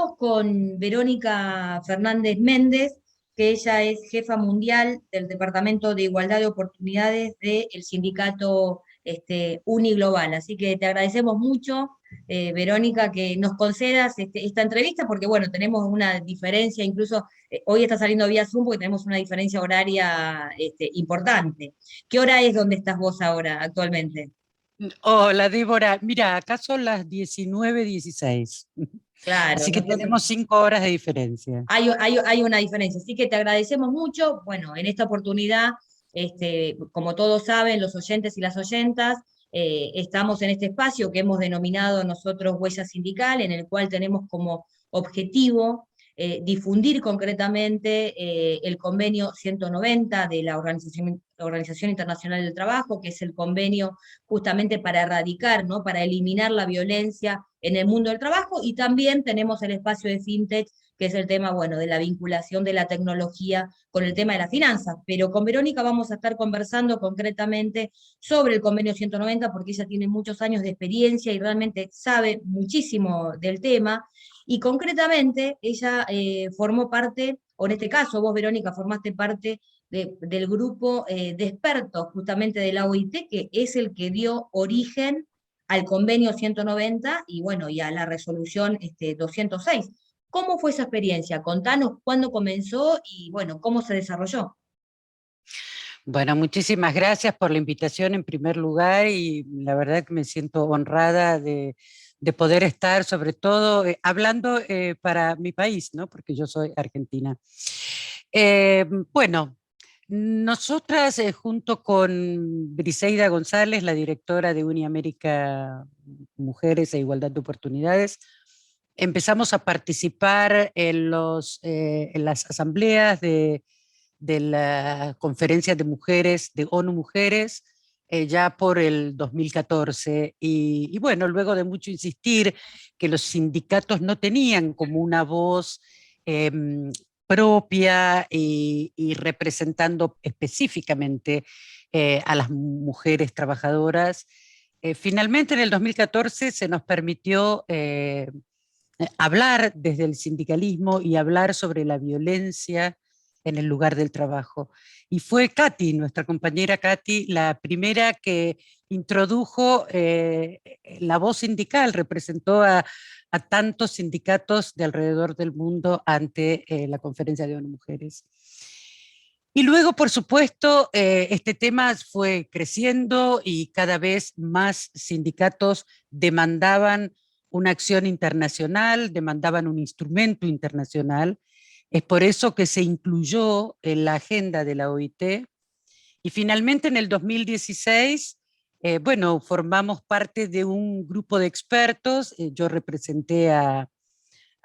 Estamos con Verónica Fernández Méndez, que ella es jefa mundial del Departamento de Igualdad de Oportunidades del sindicato Uniglobal. Así que te agradecemos mucho, Verónica, que nos concedas esta entrevista, porque bueno, tenemos una diferencia, incluso hoy está saliendo vía Zoom porque tenemos una diferencia horaria importante. ¿Qué hora es donde estás vos ahora actualmente? Hola, Débora. Mira, acá son las 19:16. Claro, Así que nosotros. tenemos 5 horas de diferencia. Hay una diferencia, así que te agradecemos mucho. Bueno, en esta oportunidad, como todos saben, los oyentes y las oyentas, estamos en este espacio que hemos denominado nosotros Huella Sindical, en el cual tenemos como objetivo difundir concretamente el convenio 190 de la Organización Internacional del Trabajo, que es el convenio justamente para erradicar, ¿no? Para eliminar la violencia en el mundo del trabajo, y también tenemos el espacio de FinTech, que es el tema, bueno, de la vinculación de la tecnología con el tema de las finanzas. Pero con Verónica vamos a estar conversando concretamente sobre el convenio 190, porque ella tiene muchos años de experiencia y realmente sabe muchísimo del tema. Y concretamente ella formó parte, o en este caso vos, Verónica, formaste parte del grupo de expertos justamente de la OIT, que es el que dio origen al convenio 190 y bueno, y a la resolución 206. ¿Cómo fue esa experiencia? Contanos cuándo comenzó y bueno, cómo se desarrolló. Bueno, muchísimas gracias por la invitación en primer lugar y la verdad que me siento honrada de poder estar, sobre todo, hablando para mi país, ¿no? Porque yo soy argentina. Eh, bueno, nosotras, junto con Briseida González, la directora de Uniamérica Mujeres e Igualdad de Oportunidades, empezamos a participar en las asambleas de la Conferencia de Mujeres, de ONU Mujeres, ya por el 2014. Y bueno, luego de mucho insistir que los sindicatos no tenían como una voz eh, propia y representando específicamente a las mujeres trabajadoras, finalmente en el 2014 se nos permitió hablar desde el sindicalismo y hablar sobre la violencia en el lugar del trabajo. Y fue Katy, nuestra compañera Katy, la primera que introdujo la voz sindical, representó a tantos sindicatos de alrededor del mundo ante la Conferencia de ONU Mujeres. Y luego, por supuesto, este tema fue creciendo y cada vez más sindicatos demandaban una acción internacional, demandaban un instrumento internacional. Es por eso que se incluyó en la agenda de la OIT. Y finalmente en el 2016, bueno, formamos parte de un grupo de expertos. Yo representé a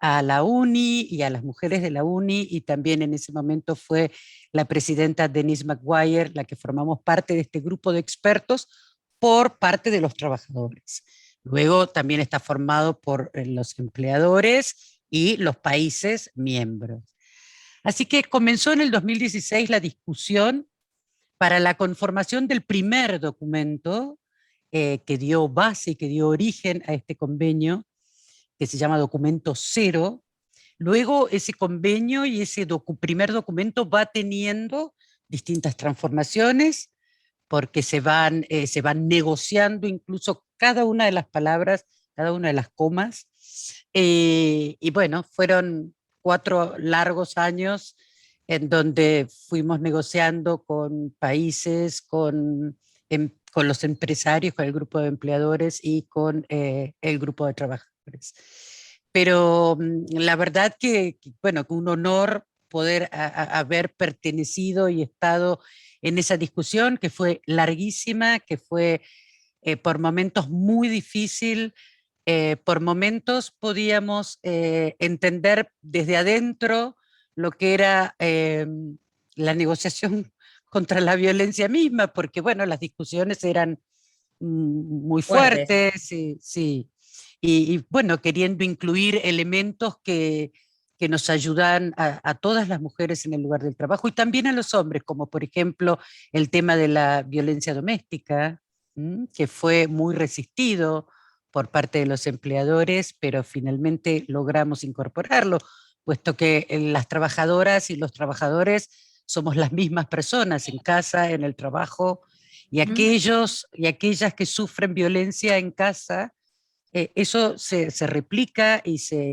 la UNI y a las mujeres de la UNI, y también en ese momento fue la presidenta Denise McGuire la que formamos parte de este grupo de expertos por parte de los trabajadores. Luego también está formado por los empleadores y los países miembros. Así que comenzó en el 2016 la discusión para la conformación del primer documento que dio base y que dio origen a este convenio, que se llama Documento Cero. Luego ese convenio y ese primer documento va teniendo distintas transformaciones porque se van negociando incluso cada una de las palabras, cada una de las comas. Y bueno, fueron 4 largos años en donde fuimos negociando con países, con los empresarios, con el grupo de empleadores y con el grupo de trabajadores. Pero la verdad bueno, que un honor poder haber pertenecido y estado en esa discusión que fue larguísima, que fue por momentos muy difícil, por momentos podíamos entender desde adentro lo que era la negociación contra la violencia misma, porque bueno, las discusiones eran muy Fuertes. fuertes, sí, sí. Y bueno, queriendo incluir elementos que nos ayudan a todas las mujeres en el lugar del trabajo y también a los hombres, como por ejemplo el tema de la violencia doméstica, que fue muy resistido por parte de los empleadores, pero finalmente logramos incorporarlo, puesto que las trabajadoras y los trabajadores somos las mismas personas en casa, en el trabajo, y aquellos y aquellas que sufren violencia en casa, eso se replica y se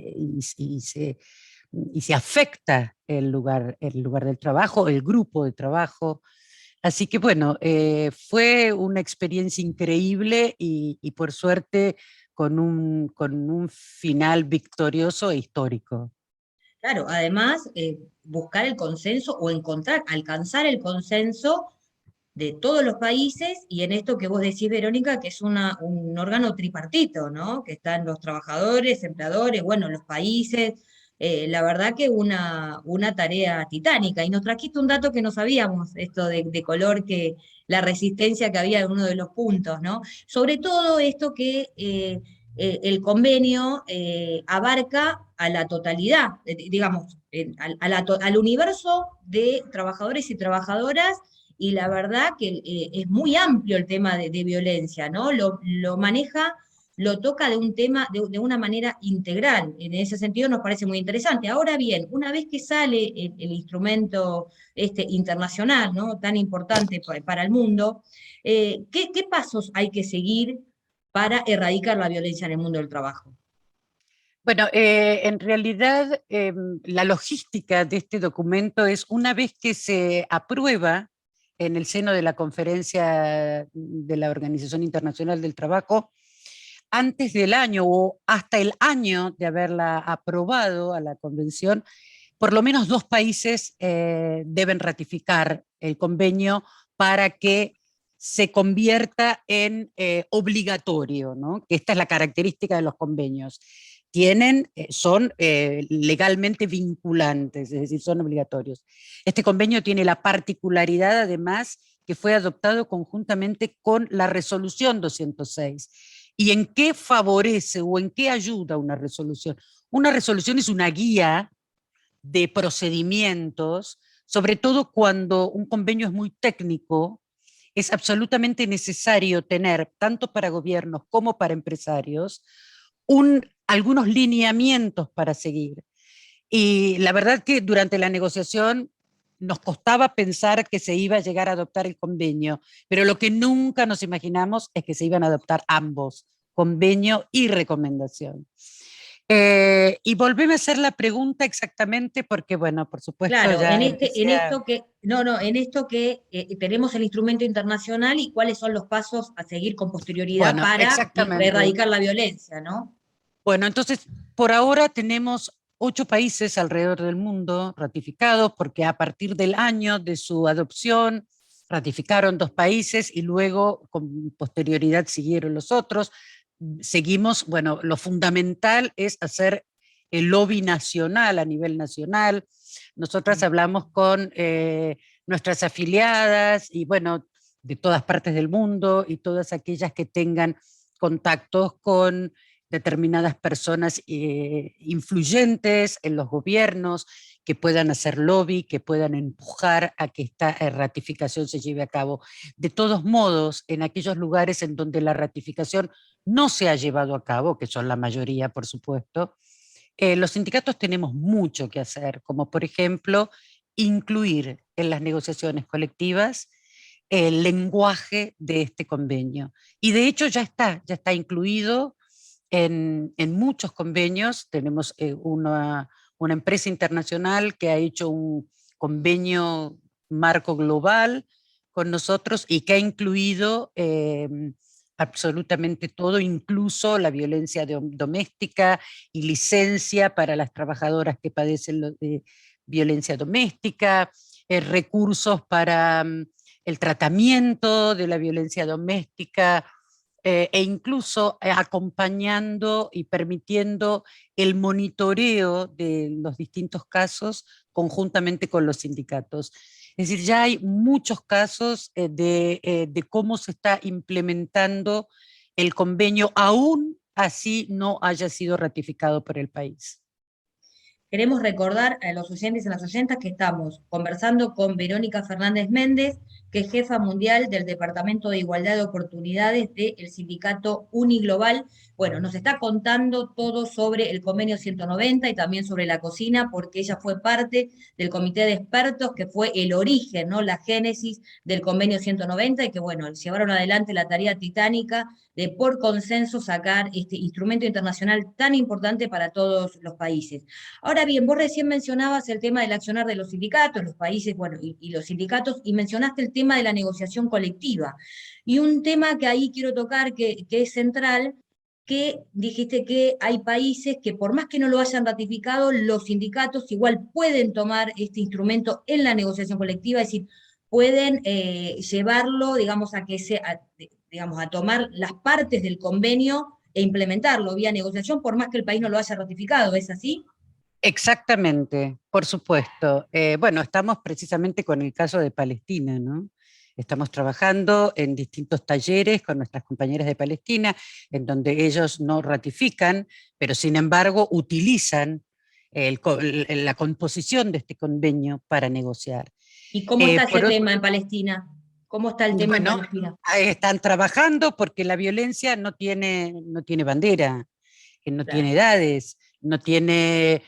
afecta el lugar del trabajo, el grupo de trabajo. Así que bueno, fue una experiencia increíble y por suerte con un final victorioso e histórico. Claro, además, buscar el consenso o encontrar, alcanzar el consenso de todos los países, y en esto que vos decís, Verónica, que es un órgano tripartito, ¿no? Que están los trabajadores, empleadores, bueno, los países. La verdad que una tarea titánica. Y nos trajiste un dato que no sabíamos, esto de color, que la resistencia que había en uno de los puntos, ¿no? Sobre todo esto que el convenio abarca a la totalidad, digamos, al universo de trabajadores y trabajadoras, y la verdad que es muy amplio el tema de violencia, ¿no? Lo maneja, lo toca de un tema, de una manera integral. En ese sentido nos parece muy interesante. Ahora bien, una vez que sale el instrumento internacional, ¿no? Tan importante para el mundo, ¿qué pasos hay que seguir para erradicar la violencia en el mundo del trabajo? Bueno, en realidad la logística de este documento es una vez que se aprueba en el seno de la conferencia de la Organización Internacional del Trabajo, antes del año o hasta el año de haberla aprobado a la convención, por lo menos dos países deben ratificar el convenio para que se convierta en obligatorio, ¿no? Que esta es la característica de los convenios. Son legalmente vinculantes, es decir, son obligatorios. Este convenio tiene la particularidad, además, que fue adoptado conjuntamente con la resolución 206. ¿Y en qué favorece o en qué ayuda una resolución? Una resolución es una guía de procedimientos, sobre todo cuando un convenio es muy técnico, es absolutamente necesario tener, tanto para gobiernos como para empresarios, algunos lineamientos para seguir. Y la verdad que durante la negociación nos costaba pensar que se iba a llegar a adoptar el convenio, pero lo que nunca nos imaginamos es que se iban a adoptar ambos, convenio y recomendación. Y volveme a hacer la pregunta exactamente porque, bueno, por supuesto Claro, ya empecé en a... esto que, no, no, en esto que tenemos el instrumento internacional y cuáles son los pasos a seguir con posterioridad Bueno, para exactamente. erradicar la violencia, ¿no? Bueno, entonces, por ahora tenemos 8 países alrededor del mundo ratificados, porque a partir del año de su adopción ratificaron 2 países y luego con posterioridad siguieron los otros. Seguimos, bueno, lo fundamental es hacer el lobby nacional a nivel nacional. Nosotras hablamos con nuestras afiliadas y bueno, de todas partes del mundo y todas aquellas que tengan contactos con determinadas personas influyentes en los gobiernos, que puedan hacer lobby, que puedan empujar a que esta ratificación se lleve a cabo. De todos modos, en aquellos lugares en donde la ratificación no se ha llevado a cabo, que son la mayoría, por supuesto, los sindicatos tenemos mucho que hacer, como por ejemplo, incluir en las negociaciones colectivas el lenguaje de este convenio. Y de hecho ya está incluido en muchos convenios. Tenemos una empresa internacional que ha hecho un convenio marco global con nosotros y que ha incluido absolutamente todo, incluso la violencia doméstica y licencia para las trabajadoras que padecen violencia doméstica, recursos para el tratamiento de la violencia doméstica, e incluso acompañando y permitiendo el monitoreo de los distintos casos conjuntamente con los sindicatos. Es decir, ya hay muchos casos de cómo se está implementando el convenio, aún así no haya sido ratificado por el país. Queremos recordar a los oyentes y a las oyentas que estamos conversando con Verónica Fernández Méndez, que es jefa mundial del Departamento de Igualdad de Oportunidades del sindicato Uniglobal. Bueno, nos está contando todo sobre el convenio 190 y también sobre la cocina, porque ella fue parte del comité de expertos que fue el origen, ¿no? La génesis del convenio 190 y que, bueno, llevaron adelante la tarea titánica de por consenso sacar este instrumento internacional tan importante para todos los países. Ahora bien, vos recién mencionabas el tema del accionar de los sindicatos, los países, bueno, y los sindicatos, y mencionaste el tema de la negociación colectiva. Y un tema que ahí quiero tocar, que es central, que dijiste que hay países que por más que no lo hayan ratificado, los sindicatos igual pueden tomar este instrumento en la negociación colectiva, es decir, pueden llevarlo, digamos, a que sea, digamos, a tomar las partes del convenio e implementarlo vía negociación, por más que el país no lo haya ratificado, ¿es así? Exactamente, por supuesto. Bueno, estamos precisamente con el caso de Palestina, ¿no? Estamos trabajando en distintos talleres con nuestras compañeras de Palestina, en donde ellos no ratifican, pero sin embargo utilizan la composición de este convenio para negociar. ¿Y cómo está ese Por otro, tema en Palestina? ¿Cómo está el tema en bueno, Palestina? están trabajando porque la violencia no tiene bandera, que no tiene Claro. edades, no tiene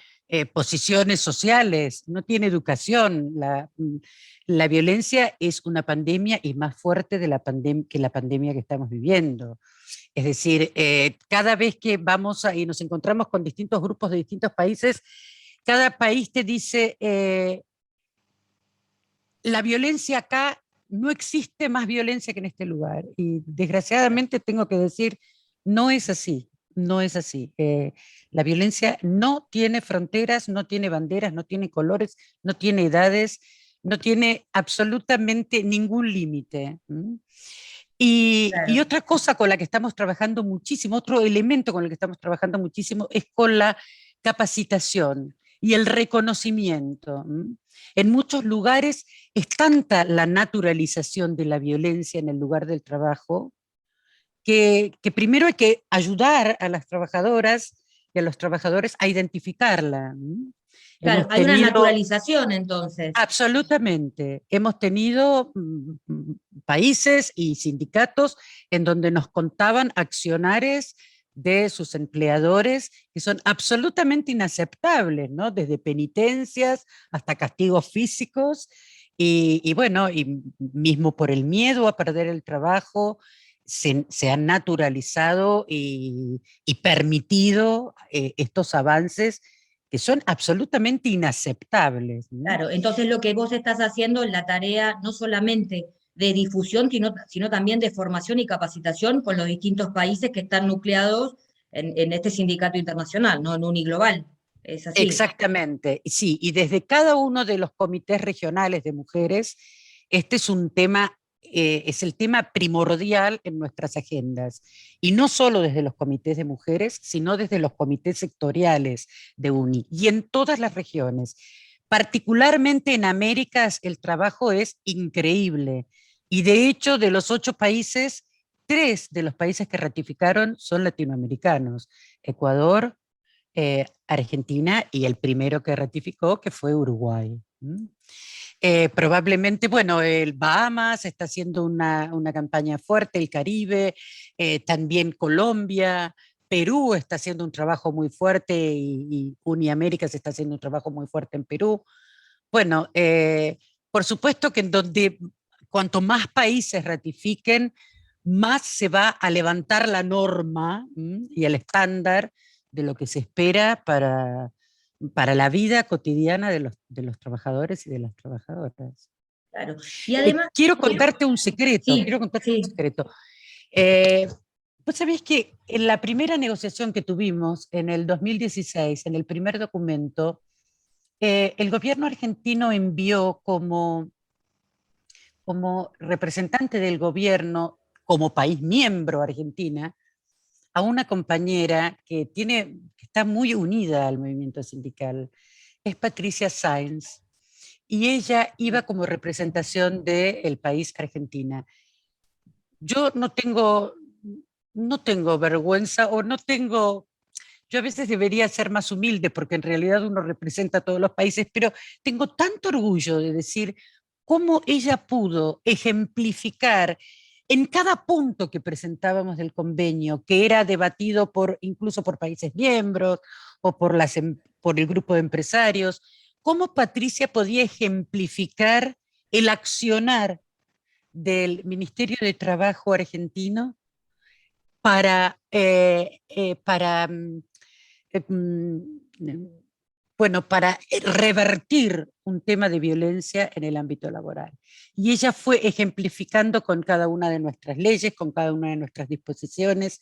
posiciones sociales, no tiene educación. La violencia es una pandemia y más fuerte de que la pandemia que estamos viviendo. Es decir, cada vez que vamos y nos encontramos con distintos grupos de distintos países, cada país te dice, la violencia acá, no existe más violencia que en este lugar. Y desgraciadamente tengo que decir, no es así, no es así. La violencia no tiene fronteras, no tiene banderas, no tiene colores, no tiene edades, no tiene absolutamente ningún límite. Y Claro. otra cosa con la que estamos trabajando muchísimo, otro elemento con el que estamos trabajando muchísimo es con la capacitación y el reconocimiento. En muchos lugares es tanta la naturalización de la violencia en el lugar del trabajo que primero hay que ayudar a las trabajadoras y a los trabajadores a identificarla. Claro, Hemos hay una tenido naturalización entonces. absolutamente. Hemos tenido países y sindicatos en donde nos contaban accionares de sus empleadores que son absolutamente inaceptables, ¿no? Desde penitencias hasta castigos físicos y bueno, y mismo por el miedo a perder el trabajo, se han naturalizado y permitido estos avances que son absolutamente inaceptables, ¿no? Claro, entonces lo que vos estás haciendo es la tarea no solamente de difusión, sino también de formación y capacitación con los distintos países que están nucleados en este sindicato internacional, ¿no? En Uniglobal. Es así. Exactamente, sí, y desde cada uno de los comités regionales de mujeres, este es un tema, es el tema primordial en nuestras agendas, y no solo desde los comités de mujeres, sino desde los comités sectoriales de UNI, y en todas las regiones. Particularmente en Américas el trabajo es increíble, y de hecho de los 8 países, 3 de los países que ratificaron son latinoamericanos: Ecuador, Argentina y el primero que ratificó, que fue Uruguay. Probablemente, bueno, el Bahamas está haciendo una campaña fuerte, el Caribe, también Colombia, Perú está haciendo un trabajo muy fuerte y Uniamérica se está haciendo un trabajo muy fuerte en Perú. Bueno, por supuesto que en donde cuanto más países ratifiquen, más se va a levantar la norma y el estándar de lo que se espera para la vida cotidiana de los trabajadores y de las trabajadoras. Claro. Y además, Quiero contarte un secreto, sí, quiero contarte un sí, secreto. Eh, Vos sabés que en la primera negociación que tuvimos en el 2016, en el primer documento, el gobierno argentino envió como representante del gobierno, como país miembro Argentina, a una compañera que está muy unida al movimiento sindical, es Patricia Sáenz, y ella iba como representación del país Argentina. Yo no tengo vergüenza o no tengo, yo a veces debería ser más humilde porque en realidad uno representa a todos los países, pero tengo tanto orgullo de decir, cómo ella pudo ejemplificar en cada punto que presentábamos del convenio, que era debatido incluso por países miembros o por el grupo de empresarios, cómo Patricia podía ejemplificar el accionar del Ministerio de Trabajo argentino para bueno, para revertir un tema de violencia en el ámbito laboral. Y ella fue ejemplificando con cada una de nuestras leyes, con cada una de nuestras disposiciones,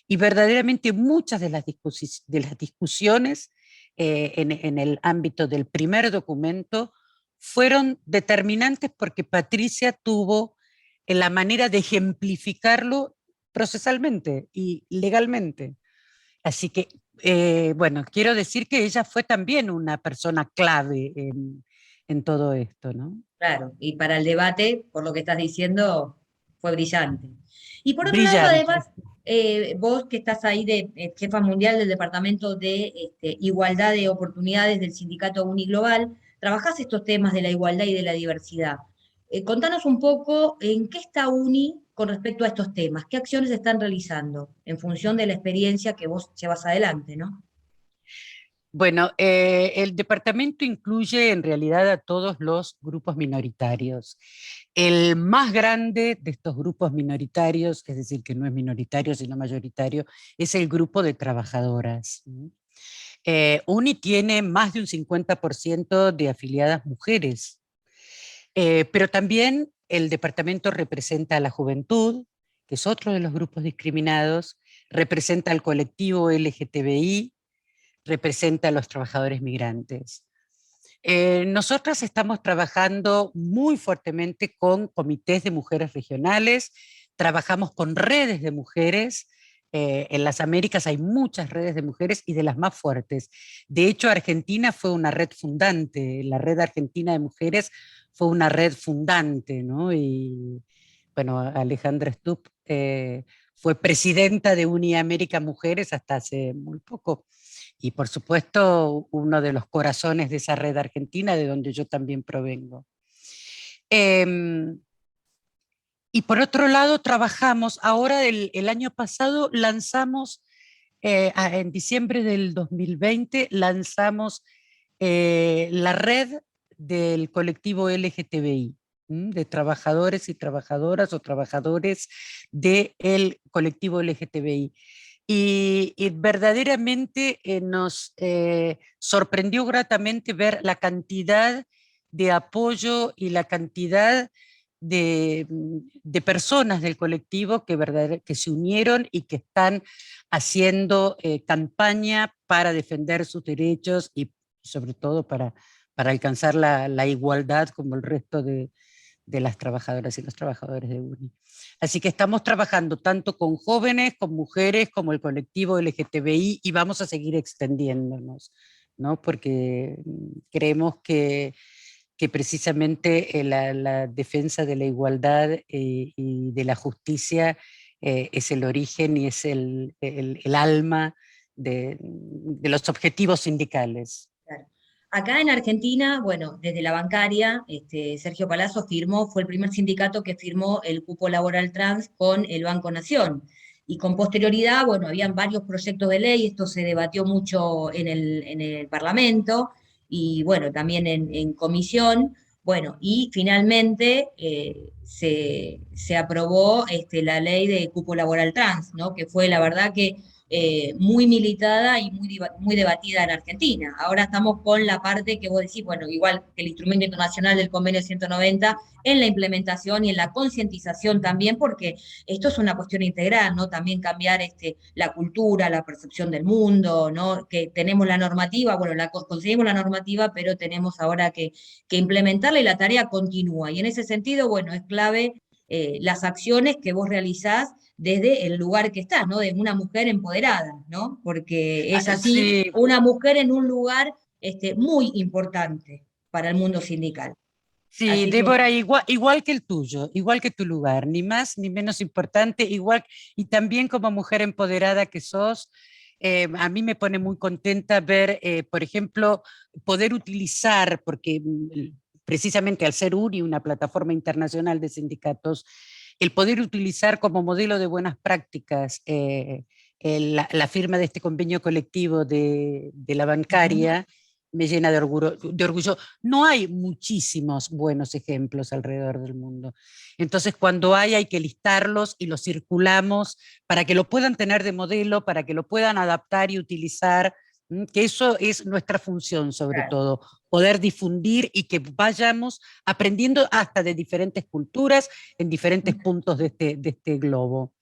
y verdaderamente muchas de las discusiones en el ámbito del primer documento fueron determinantes porque Patricia tuvo la manera de ejemplificarlo procesalmente y legalmente. Así que, bueno, quiero decir que ella fue también una persona clave en todo esto, ¿no? Claro, y para el debate, por lo que estás diciendo, fue brillante. Y por otro lado, además, Brillante. vos que estás ahí de jefa mundial del Departamento de Igualdad de Oportunidades del Sindicato Uniglobal, trabajás estos temas de la igualdad y de la diversidad. Contanos un poco en qué está UNI con respecto a estos temas, qué acciones están realizando en función de la experiencia que vos llevas adelante, ¿no? Bueno, el departamento incluye en realidad a todos los grupos minoritarios. El más grande de estos grupos minoritarios, es decir, que no es minoritario sino mayoritario, es el grupo de trabajadoras. UNI tiene más de un 50% de afiliadas mujeres, pero también el departamento representa a la juventud, que es otro de los grupos discriminados, representa al colectivo LGTBI, representa a los trabajadores migrantes. Nosotras estamos trabajando muy fuertemente con comités de mujeres regionales, trabajamos con redes de mujeres. En las Américas hay muchas redes de mujeres y de las más fuertes. De hecho, Argentina fue una red fundante, la Red Argentina de Mujeres fue una red fundante, ¿no? Y bueno, Alejandra Stupp fue presidenta de Uniamérica Mujeres hasta hace muy poco. Y por supuesto, uno de los corazones de esa red argentina, de donde yo también provengo. Eh, y por otro lado, trabajamos, ahora el año pasado lanzamos, en diciembre del 2020, lanzamos la red del colectivo LGTBI, de trabajadores y trabajadoras o trabajadores del colectivo LGTBI. Y verdaderamente nos sorprendió gratamente ver la cantidad de apoyo y la cantidad de personas del colectivo que se unieron y que están haciendo campaña para defender sus derechos y sobre todo para alcanzar la igualdad como el resto de las trabajadoras y los trabajadores de UNI. Así que estamos trabajando tanto con jóvenes, con mujeres, como el colectivo LGTBI y vamos a seguir extendiéndonos, ¿no? Porque creemos que precisamente la defensa de la igualdad y de la justicia es el origen y es el alma de los objetivos sindicales. Claro. Acá en Argentina, bueno, desde la bancaria, Sergio Palazzo firmó, fue el primer sindicato que firmó el cupo laboral trans con el Banco Nación. Y con posterioridad, bueno, habían varios proyectos de ley, esto se debatió mucho en el Parlamento y bueno, también en comisión. Bueno, y finalmente se aprobó la ley de cupo laboral trans, ¿no? Que fue la verdad que muy militada y muy debatida en Argentina. Ahora estamos con la parte que vos decís, bueno, igual que el instrumento internacional del convenio 190, en la implementación y en la concientización también, porque esto es una cuestión integral, ¿no? También cambiar la cultura, la percepción del mundo, ¿no? Que tenemos la normativa, bueno, conseguimos la normativa, pero tenemos ahora que implementarla y la tarea continúa. Y en ese sentido, bueno, es clave las acciones que vos realizás desde el lugar que estás, ¿no? De una mujer empoderada, ¿no? Porque es así, Sí, una mujer en un lugar muy importante para el mundo sindical. sí, Así que Débora, igual que el tuyo, igual que tu lugar, ni más ni menos importante, igual, y también como mujer empoderada que sos, a mí me pone muy contenta ver, por ejemplo, poder utilizar, porque precisamente al ser UNI, una plataforma internacional de sindicatos, el poder utilizar como modelo de buenas prácticas la firma de este convenio colectivo de la Ujú. bancaria me llena de orgullo. No hay muchísimos buenos ejemplos alrededor del mundo. Entonces, cuando hay que listarlos y los circulamos para que lo puedan tener de modelo, para que lo puedan adaptar y utilizar, que eso es nuestra función sobre Claro. todo, poder difundir y que vayamos aprendiendo hasta de diferentes culturas en diferentes puntos de este globo.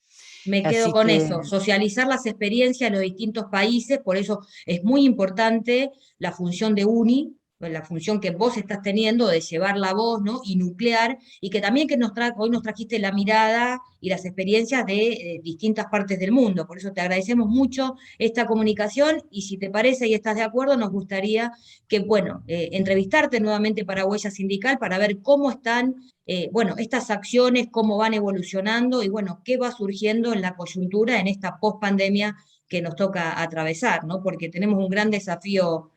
Me quedo Así con que eso, socializar las experiencias de los distintos países, por eso es muy importante la función de UNI, la función que vos estás teniendo de llevar la voz, ¿no? Y nuclear, y que también que hoy nos trajiste la mirada y las experiencias de distintas partes del mundo. Por eso te agradecemos mucho esta comunicación y si te parece y estás de acuerdo, nos gustaría que, bueno, entrevistarte nuevamente para Huella Sindical para ver cómo están bueno, estas acciones, cómo van evolucionando y bueno, qué va surgiendo en la coyuntura en esta pospandemia que nos toca atravesar, ¿no? Porque tenemos un gran desafío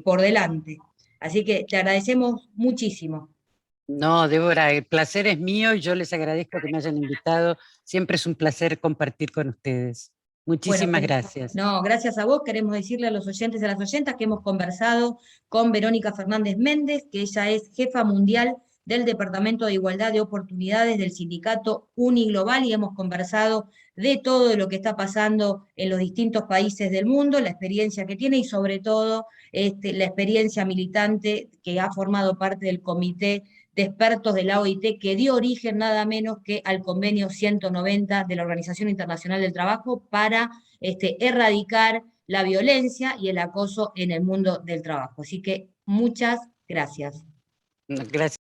por delante. Así que te agradecemos muchísimo. no, Débora, el placer es mío y yo les agradezco que me hayan invitado. Siempre es un placer compartir con ustedes. Bueno, Muchísimas gracias. no, gracias a vos. Queremos decirle a los oyentes y a las oyentas que hemos conversado con Verónica Fernández Méndez, que ella es jefa mundial del Departamento de Igualdad de Oportunidades del sindicato Uniglobal y hemos conversado de todo lo que está pasando en los distintos países del mundo, la experiencia que tiene y sobre todo la experiencia militante que ha formado parte del comité de expertos de la OIT que dio origen nada menos que al convenio 190 de la Organización Internacional del Trabajo para erradicar la violencia y el acoso en el mundo del trabajo. Así que muchas gracias. Gracias.